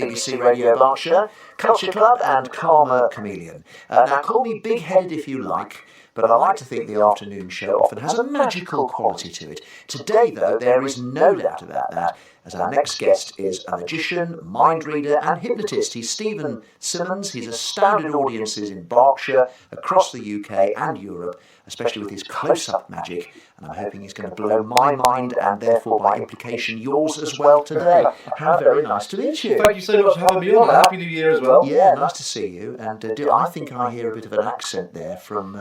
BBC Radio Berkshire, Culture Club and Karma Chameleon. Now call me big-headed if you like, but I like to think the afternoon show often has a magical quality to it. Today, though, there is no doubt about that, as our next guest is a magician, mind reader and hypnotist. He's Stephen Simmons. He's astounded audiences in Berkshire, across the UK and Europe, especially with his close-up magic, and I'm hoping he's going to blow my mind and therefore by implication yours as well today. How very nice to meet you. Thank you so much for having me on. Happy New Year as well. Yeah, nice to see you. And I think I hear a bit of an accent there from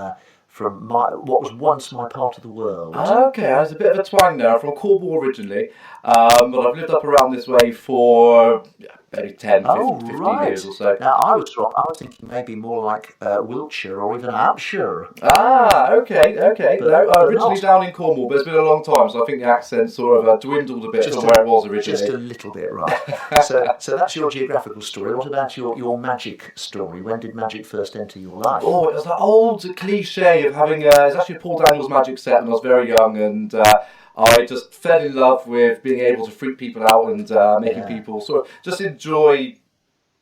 what was once my part of the world. Okay, there's a bit of a twang there. I'm from Cornwall originally, but I've lived up around this way for maybe 10, 15 years or so. Now, I was wrong. I was thinking maybe more like Wiltshire or even Hampshire. Okay. But Originally not. Down in Cornwall, but it's been a long time, so I think the accent sort of dwindled a bit from where it was originally. Just a little bit, right. So that's your geographical story. What about your magic story? When did magic first enter your life? Oh, it was that old cliche of having, it's actually a Paul Daniels magic set when I was very young, and I just fell in love with being able to freak people out and making people sort of just enjoy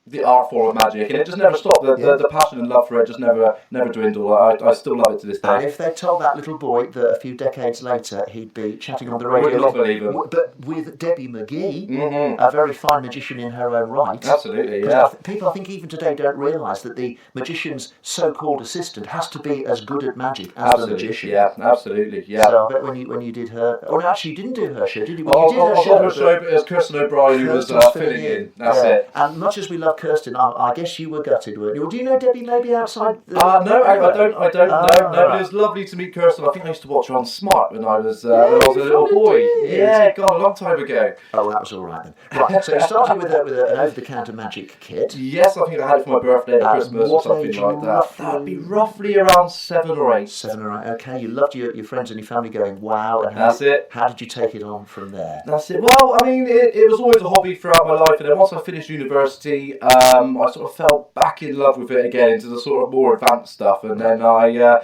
the art form of magic, and it just never stopped. The passion and love for it just never dwindled. I still love it to this day. And if they told that little boy that a few decades later he'd be chatting on the radio, would not believe him. But with Debbie McGee, a very fine magician in her own right. Absolutely, yeah. People, I think, even today don't realise that the magician's so-called assistant has to be as good at magic as the magician. Yeah, absolutely, yeah. So I bet when you did her, or actually you didn't do her show, did you? I got her show, but it was Kirsten O'Brien who was filling in. That's it. And much as we love Kirsten, I guess you were gutted, weren't you? Or do you know Debbie maybe outside? No, I don't know. But it was lovely to meet Kirsten. I think I used to watch her on Smart when I was a little boy. Yeah, God, a long time ago. Oh, well, that was all right then. Right, so you started with an over-the-counter magic kit. Yes, I think I had it for my birthday or Christmas or something like that. That'd be roughly around 7 or 8. 7 or 8, okay. You loved your friends and your family going, wow. And that's it. How did you take it on from there? That's it. Well, I mean, it was always a hobby throughout my life, and then once I finished university, I sort of fell back in love with it again into the sort of more advanced stuff, and then I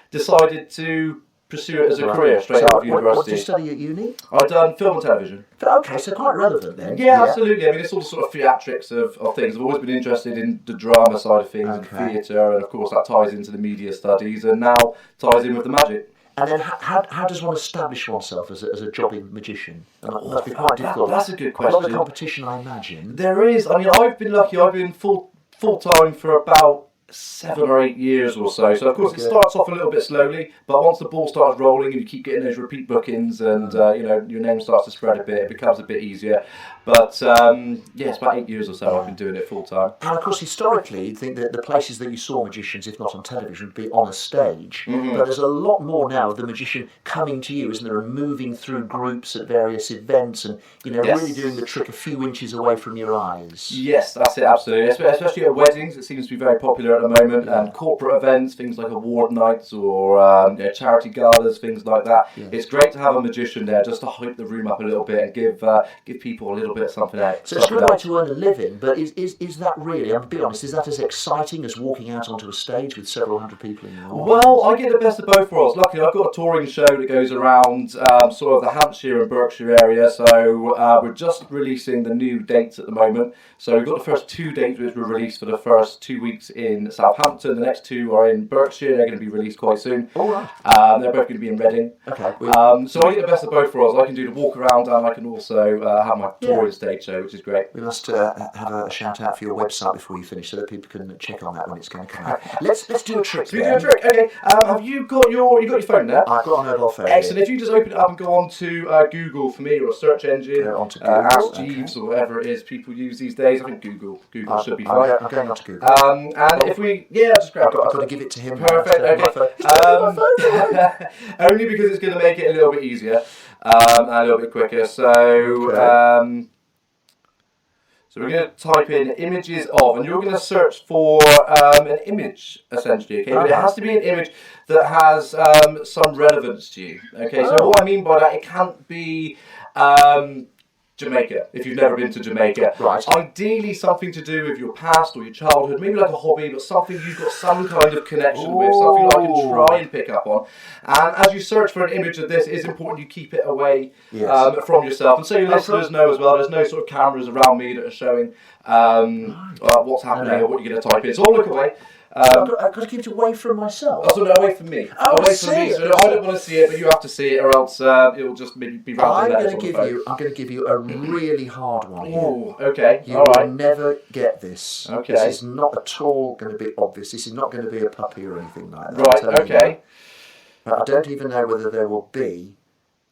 decided to pursue it as a career straight out of university. What did you study at uni? I've done film and television. Okay, so quite relevant then. Yeah, absolutely. I mean, it's all the sort of theatrics of things. I've always been interested in the drama side of things, and theatre, and of course that ties into the media studies, and now ties in with the magic. And then how does one establish oneself as a jobbing magician? That must be quite difficult. That's a good question. A lot of competition, I imagine. There is. I mean, I've been lucky. I've been full-time for about 7 or 8 years or so. So of course it starts off a little bit slowly, but once the ball starts rolling and you keep getting those repeat bookings and your name starts to spread a bit, it becomes a bit easier. But it's about 8 years or so I've been doing it full time. And of course historically you'd think that the places that you saw magicians, if not on television, would be on a stage. But there's a lot more now of the magician coming to you, isn't there, and moving through groups at various events and really doing the trick a few inches away from your eyes. Yes, that's it, absolutely. Especially at weddings, it seems to be very popular at the moment, and corporate events, things like award nights or charity galas, things like that. Yeah. It's great to have a magician there just to hype the room up a little bit and give people a little bit of something out. So it's a good way to earn a living, but is that really, I'm be honest, is that as exciting as walking out onto a stage with several hundred people in your audience? Well, I get the best of both worlds. Luckily, I've got a touring show that goes around sort of the Hampshire and Berkshire area, so we're just releasing the new dates at the moment. So we've got the first 2 dates which were released for the first 2 weeks in Southampton. The next 2 are in Berkshire. They're going to be released quite soon. All right. They're both going to be in Reading. Okay. So I get the best of both worlds. I can do the walk around and I can also have my touring stage show, which is great. We must have a shout out for your website before you finish so that people can check on that when it's going to come out. Let's do a trick. So we do a trick. Okay. Have you got your phone there? I've got a mobile phone. Excellent. If you just open it up and go on to Google for me, or a search engine, Ask Jeeves or whatever it is people use these days. I think Google should be fine. I'm going on to Google. And if we, just grab it. I've got to give it to him. Perfect. Okay. Only because it's going to make it a little bit easier and a little bit quicker. So. So we're going to type in images of, and you're going to search for an image, essentially, okay? But it has to be an image that has some relevance to you, okay? So what I mean by that, it can't be Jamaica, if you've never been to Jamaica. Right. Ideally something to do with your past or your childhood, maybe like a hobby, but something you've got some kind of connection with, something I can try and pick up on. And as you search for an image of this, it's important you keep it away from yourself. And so your listeners know as well, there's no sort of cameras around me that are showing what's happening or what you're going to type in. So I'll look away. I've got to keep it away from myself. Oh, so no, away from me. Oh, away from me. So I don't want to see it, but you have to see it, or else it'll just maybe be random. I'm going to give you a really hard one here. Oh, okay. You will never get this. Okay. This is not at all going to be obvious. This is not going to be a puppy or anything like that. Right. Okay. I don't even know whether there will be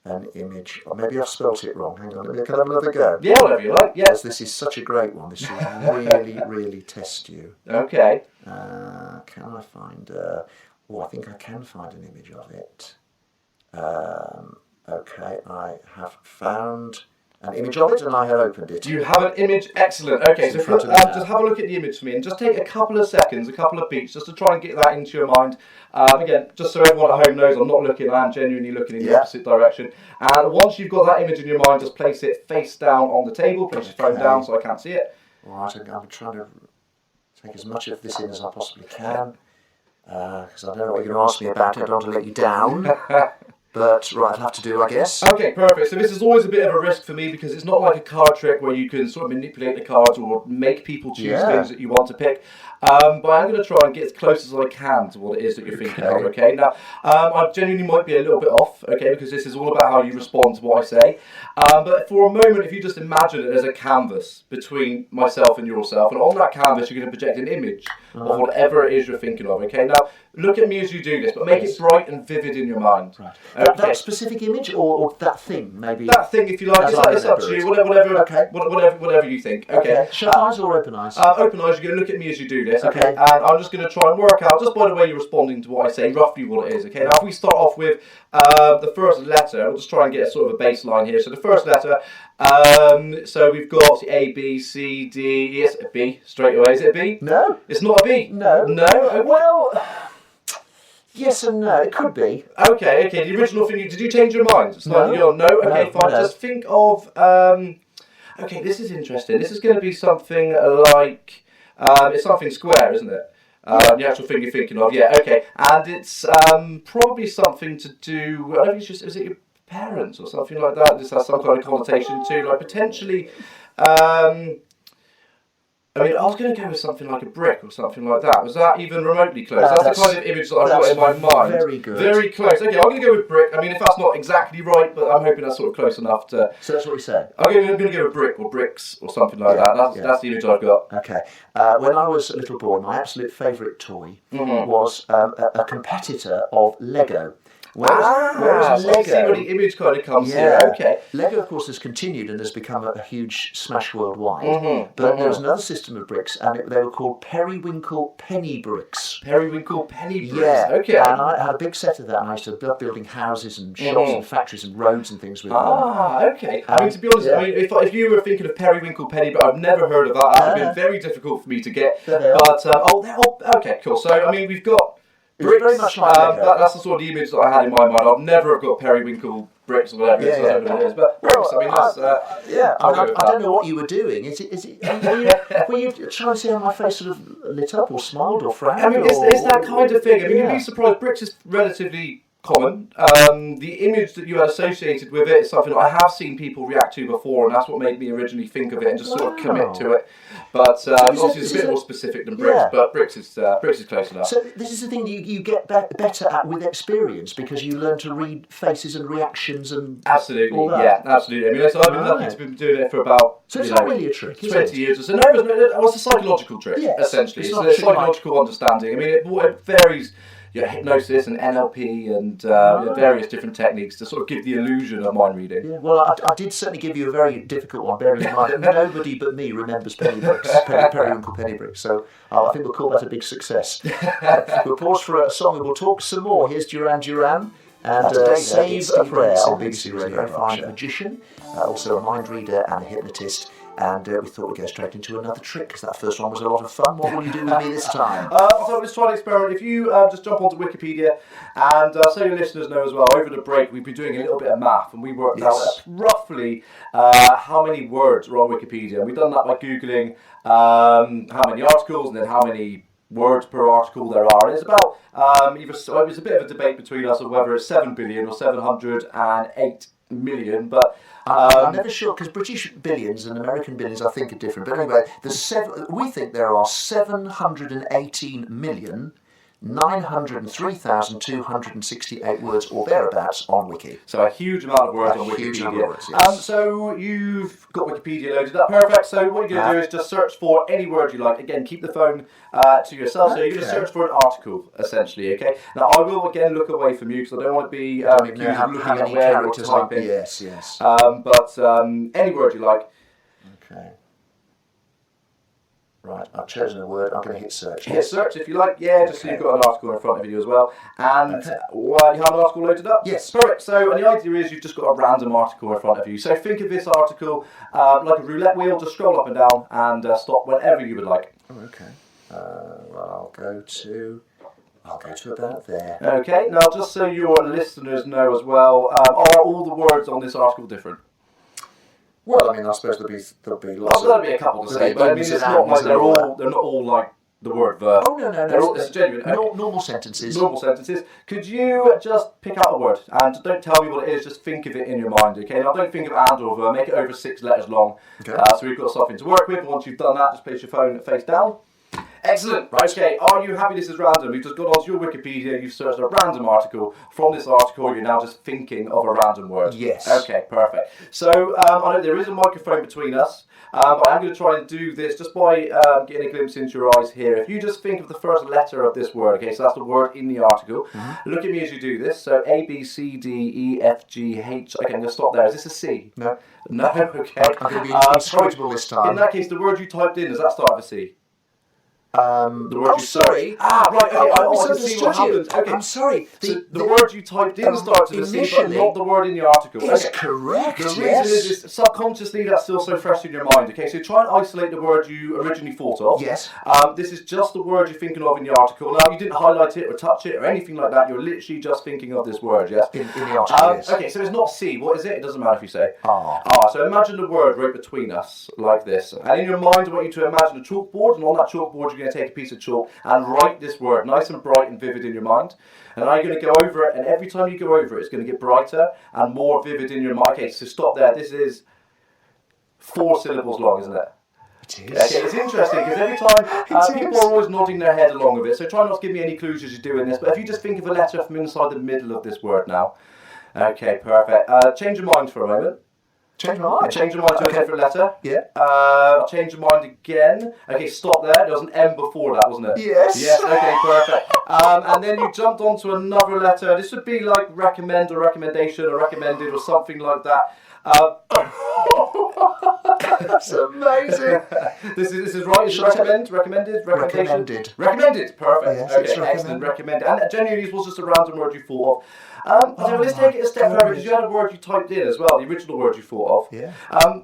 an image, or maybe I've spelt it wrong. Hang on, can I have another go? Yeah, whatever you like. Yes. This is such a great one. This will really, really test you. Okay. Can I find? I think I can find an image of it. Okay, I have found an image of it and I have opened it. You have an image? Excellent. Okay, so just have a look at the image for me and just take a couple of seconds, a couple of beats, just to try and get that into your mind. Again, just so everyone at home knows, I'm not looking, I am genuinely looking in the opposite direction. And once you've got that image in your mind, just place it face down on the table, place your phone down so I can't see it. Alright, I'm trying to take as much of this in as I possibly can, because I don't know what you're going to ask me about. I don't want to let you down. But right, I'll have to do, I guess. Okay, perfect. So this is always a bit of a risk for me because it's not like a card trick where you can sort of manipulate the cards or make people choose things that you want to pick. But I'm going to try and get as close as I can to what it is that you're thinking of, okay? Now, I genuinely might be a little bit off, okay, because this is all about how you respond to what I say. But for a moment, if you just imagine it as a canvas between myself and yourself, and on that canvas, you're going to project an image of whatever it is you're thinking of, okay? Now, look at me as you do this, but make it bright and vivid in your mind. Right. That specific image or that thing, maybe? That thing, if you like, it's up to you, whatever you think. Okay. Shut eyes or open eyes? Open eyes, you're going to look at me as you do this, okay? And I'm just going to try and work out, just by the way you're responding to what I say, roughly what it is, okay? Now, if we start off with the first letter, we'll just try and get sort of a baseline here. So the first letter, so we've got A, B, C, D, yes, a B, straight away. Is it a B? No. It's not a B? No. No? Okay. Well, yes and no, it could be. Okay, the original thing, did you change your mind? It's no. No? Okay, fine. Just think of, okay, this is interesting. This is going to be something like, it's something square, isn't it? The actual thing you're thinking of, yeah, okay. And it's probably something to do, I don't think it's just, is it your parents or something like that? This has some kind of connotation too, like potentially, I mean, I was going to go with something like a brick or something like that. Was that even remotely close? That's the kind of image that I've got in my mind. Very good. Very close. Okay, I'm going to go with brick. I mean, if that's not exactly right, but I'm hoping that's sort of close enough to... So that's what we said? I'm going to go with brick or bricks or something like that. That's the image I've got. Okay. When I was a little boy, my absolute favourite toy was a competitor of Lego. Whereas Lego, I see where the image kind of comes here. Okay. Lego, of course, has continued and has become a huge smash worldwide. But there was another system of bricks, and they were called periwinkle penny bricks. Periwinkle penny bricks. Yeah. Okay. And I had a big set of that, and I used to love building houses and shops and factories and roads and things with them. Okay. I mean, to be honest, I mean, if you were thinking of periwinkle penny, but I've never heard of that. That would have been very difficult for me to get. But okay, cool. So I mean, we've got. Bricks, very much like that's the sort of image that I had in my mind. I've never have got periwinkle bricks or whatever it is, but bricks, I mean, that's... I don't know what you were doing. Were you trying to see how my face sort of lit up or smiled or frowned? I mean, it's that kind of thing. I mean, you'd be surprised. Bricks is relatively common. The image that you had associated with it is something that I have seen people react to before, and that's what made me originally think of it and just sort of commit to it. But obviously it's a bit more specific than bricks, but bricks is close enough. So this is the thing that you get better at with experience, because you learn to read faces and reactions and absolutely, all that. Yeah, absolutely. I mean, so I've been lucky to be doing it for about it's not really a trick, 20 years or so. No, it was a psychological trick, essentially. It's a psychological understanding. I mean, it varies. Hypnosis and NLP and various different techniques to sort of give the illusion of mind reading. Yeah, well, I did certainly give you a very difficult one, bearing in mind that nobody but me remembers penny bricks, periwinkle penny bricks, so I think we'll call that a big success. We'll pause for a song and we'll talk some more. Here's Duran Duran and Save a Prayer on BBC Radio. Fine magician, also a mind reader and a hypnotist. And we thought we'd go straight into another trick, because that first one was a lot of fun. What will you do with me this time? So let's try an experiment. If you just jump onto Wikipedia, and so your listeners know as well, over the break we've been doing a little bit of math, and we worked out roughly how many words are on Wikipedia. And we've done that by Googling how many articles and then how many words per article there are. And it's about, it was a bit of a debate between us of whether it's 7 billion or 708 million, but I'm never sure, because British billions and American billions I think are different. But anyway, we think there are 718,903,268 words or thereabouts on Wiki. So a huge amount of words on Wikipedia. Huge amount of words, yes. So you've got Wikipedia loaded up. Perfect. So what you're going to do is just search for any word you like. Again, keep the phone to yourself. So you're going to search for an article, essentially, okay? Now, I will, again, look away from you because I don't want to be accused of looking at where you're typing. Yes. But any word you like. Okay. Right, I've chosen a word. I'm going to hit search. Hit search if you like. Yeah, just so you've got an article in front of you as well. And you have an article loaded up? Yes. Perfect. So, and the idea is you've just got a random article in front of you. So think of this article like a roulette wheel. Just scroll up and down and stop whenever you would like. Oh, okay. Well, I'll go to about there. Okay. Now, just so your listeners know as well, are all the words on this article different? Well, I mean, I suppose there'll be lots. There'll be a couple to say, but I mean, it's not like they're not all like the word verb. Oh no! It's genuine. Okay. Normal sentences. Normal sentences. Could you just pick out a word and don't tell me what it is? Just think of it in your mind. Okay. Now, don't think of and or verb. Make it over 6 letters long. Okay. So we've got something to work with. Once you've done that, just place your phone face down. Excellent. Right, okay. Are you happy this is random? We've just gone onto your Wikipedia, you've searched a random article. From this article, you're now just thinking of a random word. Yes. Okay, perfect. So, I know there is a microphone between us, but I'm going to try and do this just by getting a glimpse into your eyes here. If you just think of the first letter of this word, okay, so that's the word in the article. Look at me as you do this. So, A, B, C, D, E, F, G, H. Okay, I'm going to stop there. Is this a C? No. No, okay. I'm going to be inscrutable this time. In that case, the word you typed in, does that start with a C? Sorry. Right. Okay. I can see what you. happened. Okay. I'm sorry. The word you typed in starts with a C, but not the word in the article. Is correct. The reason is subconsciously that's still so fresh in your mind. Okay, so try and isolate the word you originally thought of. Yes. This is just the word you're thinking of in the article. Now you didn't highlight it or touch it or anything like that. You're literally just thinking of this word. Yes. In the article. Yes. Okay, so it's not C. What is it? It doesn't matter if you say. Ah. So imagine the word right between us like this, and in your mind I want you to imagine a chalkboard, and on that chalkboard you're going to take a piece of chalk and write this word nice and bright and vivid in your mind. And now you're going to go over it, and every time you go over it, it's going to get brighter and more vivid in your mind. Okay, so stop there. This is 4 syllables long, isn't it? It is. Okay, it's interesting because every time people are always nodding their head along with it, so try not to give me any clues as you're doing this, but if you just think of a letter from inside the middle of this word now. Okay, perfect. Change your mind for a moment. Change my mind. Change your mind to a different letter. Yeah. Change your mind again. Okay, stop there. There was an M before that, wasn't it? Yes. Yes. Okay, perfect. And then you jumped onto another letter. This would be like recommend or recommendation or recommended or something like that. That's amazing. This is right. Is it recommended? Recommended. Perfect. Yes, okay, excellent. Recommended. And genuinely, this was just a random word you thought of. Let's take it a step further because you had a word you typed in as well, the original word you thought of. Yeah.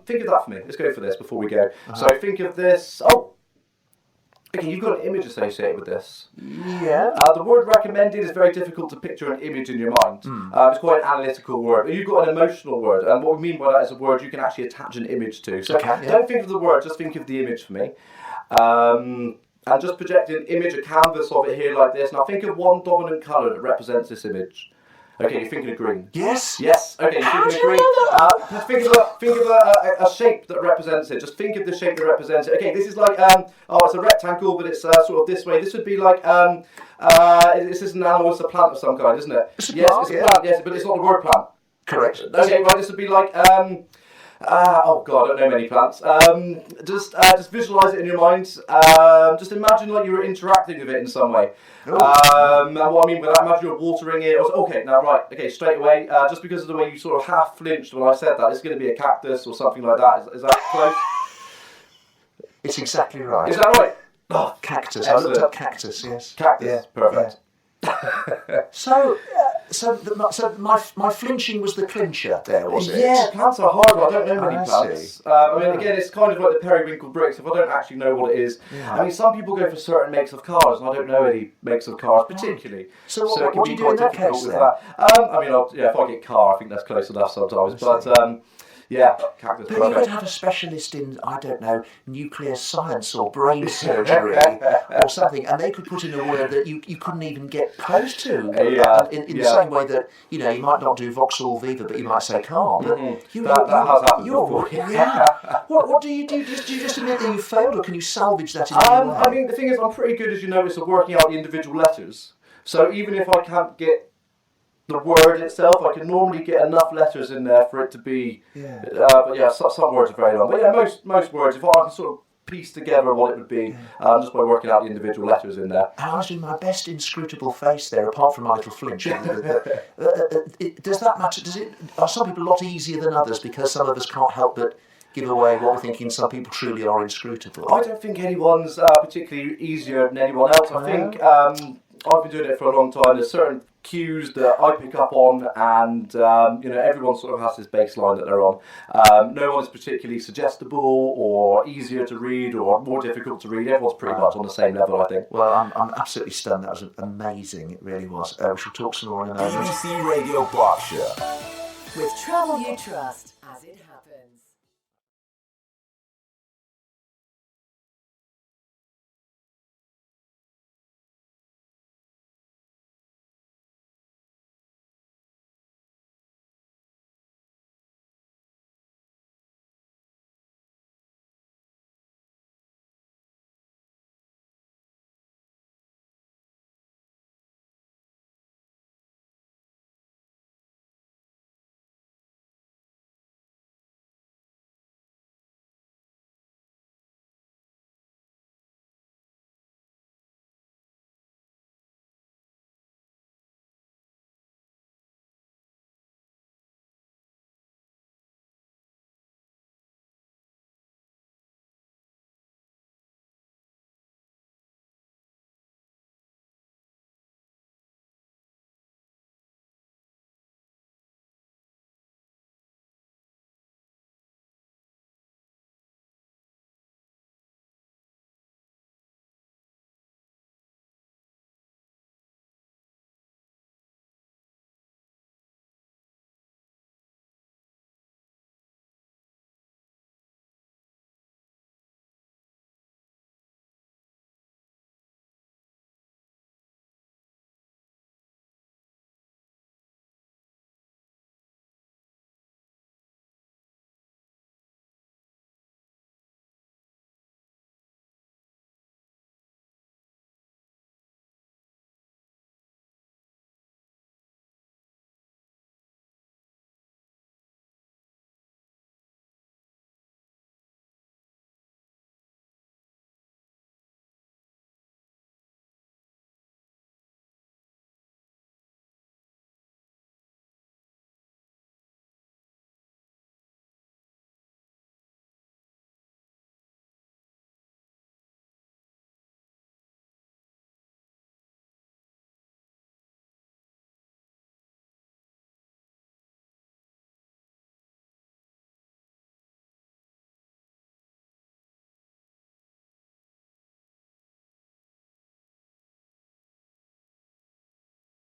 Think of that for me. Let's go for this before we go. So think of this. Okay, you've got an image associated with this. Yeah. The word recommended is very difficult to picture an image in your mind. It's quite an analytical word. You've got an emotional word, and what we mean by that is a word you can actually attach an image to. So don't think of the word, just think of the image for me. And just project an image, a canvas of it here like this. Now think of one dominant colour that represents this image. Okay, you're thinking of green. Yes. Yes. Okay, you're thinking of green. Just think of a shape that represents it. Just think of the shape that represents it. Okay, this is like it's a rectangle, but it's sort of this way. This would be like this is an animal, it's a plant of some kind, isn't it? It's a plant, plant. Yes, but it's not the word plant. Correct. Okay, right. This would be like I don't know many plants. Just visualise it in your mind. Just imagine like you were interacting with it in some way. And what I mean by that, imagine you're watering it. Okay, straight away. Just because of the way you sort of half flinched when I said that, it's going to be a cactus or something like that. Is that close? It's exactly right. Is that right? Oh, cactus. Excellent. I looked up cactus. Yes. Cactus. Yeah. Perfect. Yeah. So my flinching was the clincher there, was it? Yeah, plants are hard. I don't know many plants. See. I mean, again, it's kind of like the periwinkle bricks. If I don't actually know what it is, I mean, some people go for certain makes of cars, and I don't know any makes of cars particularly. So what do you do in that case then? I mean, if I get car, I think that's close enough sometimes. But Yeah, cactus. But you could have a specialist in, I don't know, nuclear science or brain surgery or something, and they could put in a word that you couldn't even get close to. In the same way that, you might not do Vauxhall Viva, but you might say calm. Mm-hmm. That has happened before. Yeah. What do you do? Do you just admit that you failed, or can you salvage that in any way? I mean, the thing is, I'm pretty good, as you notice, at working out the individual letters. So even if I can't get the word itself, I can normally get enough letters in there for it to be. Yeah. But yeah, some words are very long. But yeah, most words, if I can sort of piece together what it would be, just by working out the individual letters in there. I was doing my best inscrutable face there, apart from my little flinch. Does that matter? Are some people a lot easier than others because some of us can't help but give away what we're thinking some people truly are inscrutable? I don't think anyone's particularly easier than anyone else. I think I've been doing it for a long time. There's certain cues that I pick up on, and everyone sort of has this baseline that they're on. No one's particularly suggestible or easier to read or more difficult to read. Everyone's pretty much on the same level, I think. Well, I'm absolutely stunned. That was amazing. It really was. We shall talk some more in a moment. BBC Radio Berkshire. With travel you trust, as it